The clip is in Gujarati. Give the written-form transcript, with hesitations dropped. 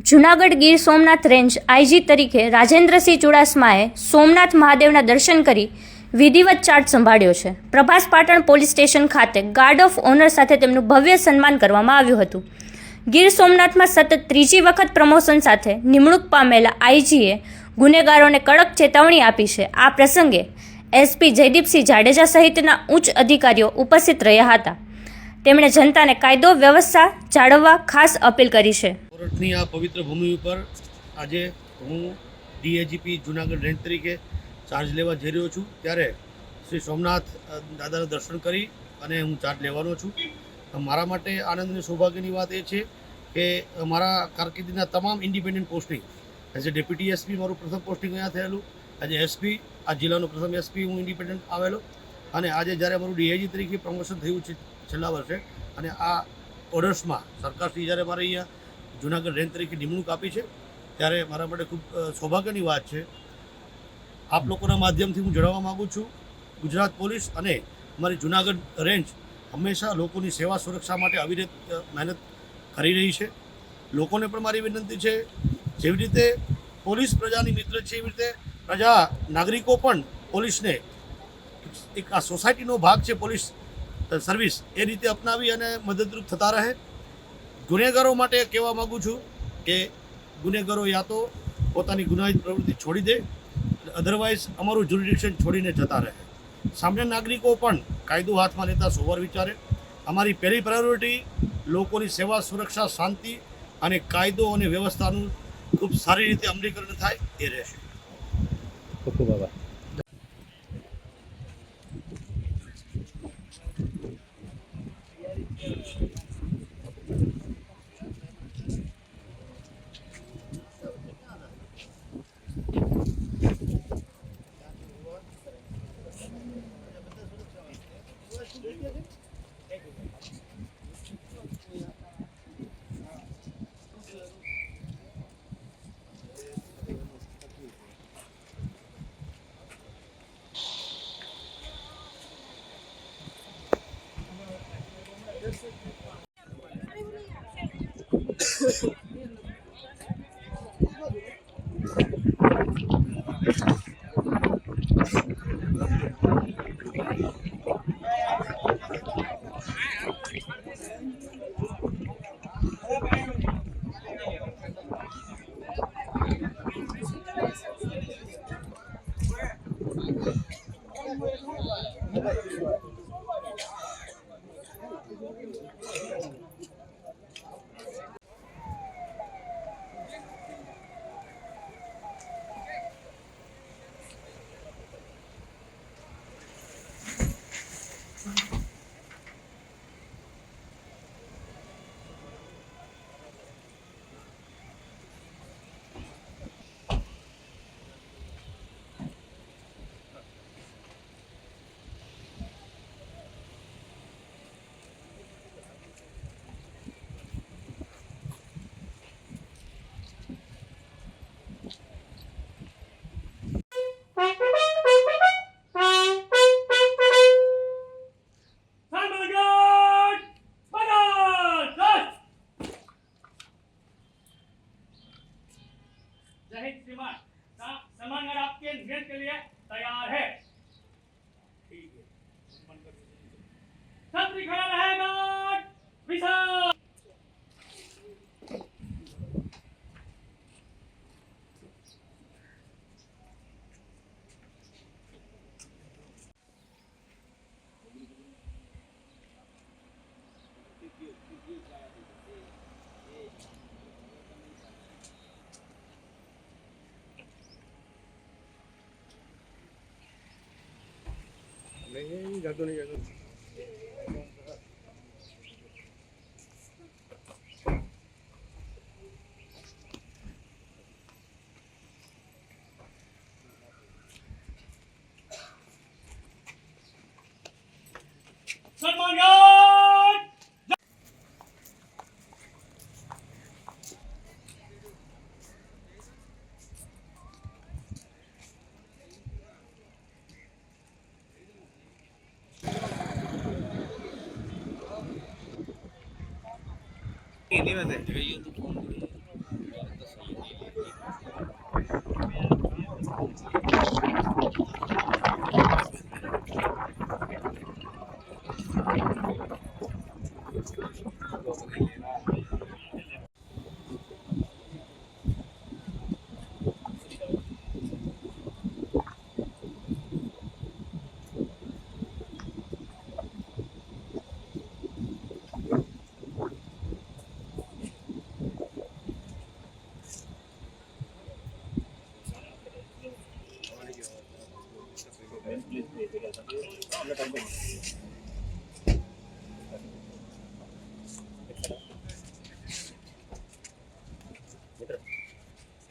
જૂનાગઢ ગીર સોમનાથ રેન્જ આઈજી તરીકે રાજેન્દ્રસિંહ ચુડાસમાએ સોમનાથ મહાદેવના દર્શન કરી વિધિવત ચાર્જ સંભાળ્યો છે. પ્રભાસ પાટણ પોલીસ સ્ટેશન ખાતે ગાર્ડ ઓફ ઓનર સાથે તેમનું ભવ્ય સન્માન કરવામાં આવ્યું હતું. ગીર સોમનાથમાં સતત ત્રીજી વખત પ્રમોશન સાથે નિમણૂક પામેલા આઈજીએ ગુનેગારોને કડક ચેતવણી આપી છે. આ પ્રસંગે એસપી જયદીપસિંહ જાડેજા સહિતના ઉચ્ચ અધિકારીઓ ઉપસ્થિત રહ્યા હતા. તેમણે જનતાને કાયદો વ્યવસ્થા જાળવવા ખાસ અપીલ કરી છે. કોર્ટની આ પવિત્ર ભૂમિ ઉપર આજે હું ડીએજીપી જૂનાગઢ રેન્જ તરીકે ચાર્જ લેવા જઈ રહ્યો છું. ત્યારે શ્રી સોમનાથ દાદાના દર્શન કરી અને હું ચાર્જ લેવાનો છું. મારા માટે આનંદ અને સૌભાગ્યની વાત એ છે કે મારા કારકિર્દીના તમામ independent posting as a deputy SP મારું પ્રથમ પોસ્ટિંગ અહીંયા થયેલું, એઝ એ એસપી આ જિલ્લાનો પ્રથમ એસપી હું ઇન્ડિપેન્ડન્ટ આવેલો, અને આજે જ્યારે મારું ડીઆઈજી તરીકે પ્રમોશન થયું છે છેલ્લા વર્ષે, અને આ ઓર્ડર્સમાં સરકારશ્રી જ્યારે મારે અહીંયા જૂનાગઢ રેન્જ તરીકે નિમણૂક આપી છે, ત્યારે મારા માટે ખૂબ સૌભાગ્યની વાત છે. આપ લોકોના માધ્યમથી હું જણાવવા માગું છું, ગુજરાત પોલીસ અને અમારી જૂનાગઢ રેન્જ હંમેશા લોકોની સેવા સુરક્ષા માટે અવિરત મહેનત કરી રહી છે. લોકોને પણ મારી વિનંતી છે, જેવી રીતે પોલીસ પ્રજાની મિત્ર છે એવી રીતે પ્રજા નાગરિકો પણ પોલીસને એક આ સોસાયટીનો ભાગ છે પોલીસ સર્વિસ, એ રીતે અપનાવી અને મદદરૂપ થતા રહે. ગુનેગારો માટે કહેવા માગું છું કે ગુનેગારો યા તો પોતાની ગુનાહિત પ્રવૃત્તિ છોડી દે, અધરવાઇઝ અમારું જ્યુરિડિક્શન છોડીને જતા રહે. સામાન્ય નાગરિકો પણ કાયદો હાથમાં લેતા સોવાર વિચારે. અમારી પહેલી પ્રાયોરિટી લોકોની સેવા સુરક્ષા શાંતિ અને કાયદો અને વ્યવસ્થાનું ખૂબ સારી રીતે અમલીકરણ થાય એ રહેશે. ખૂબ ખૂબ આભાર. जय हिंद श्रीमान, सम्मानगढ़ आपके निर्णय के लिए तैयार है. ठीक है, छतरी खड़ा रहेगा. विशाल नहीं जातो नहीं जातो. सम्मानगढ़ ini mana? Please,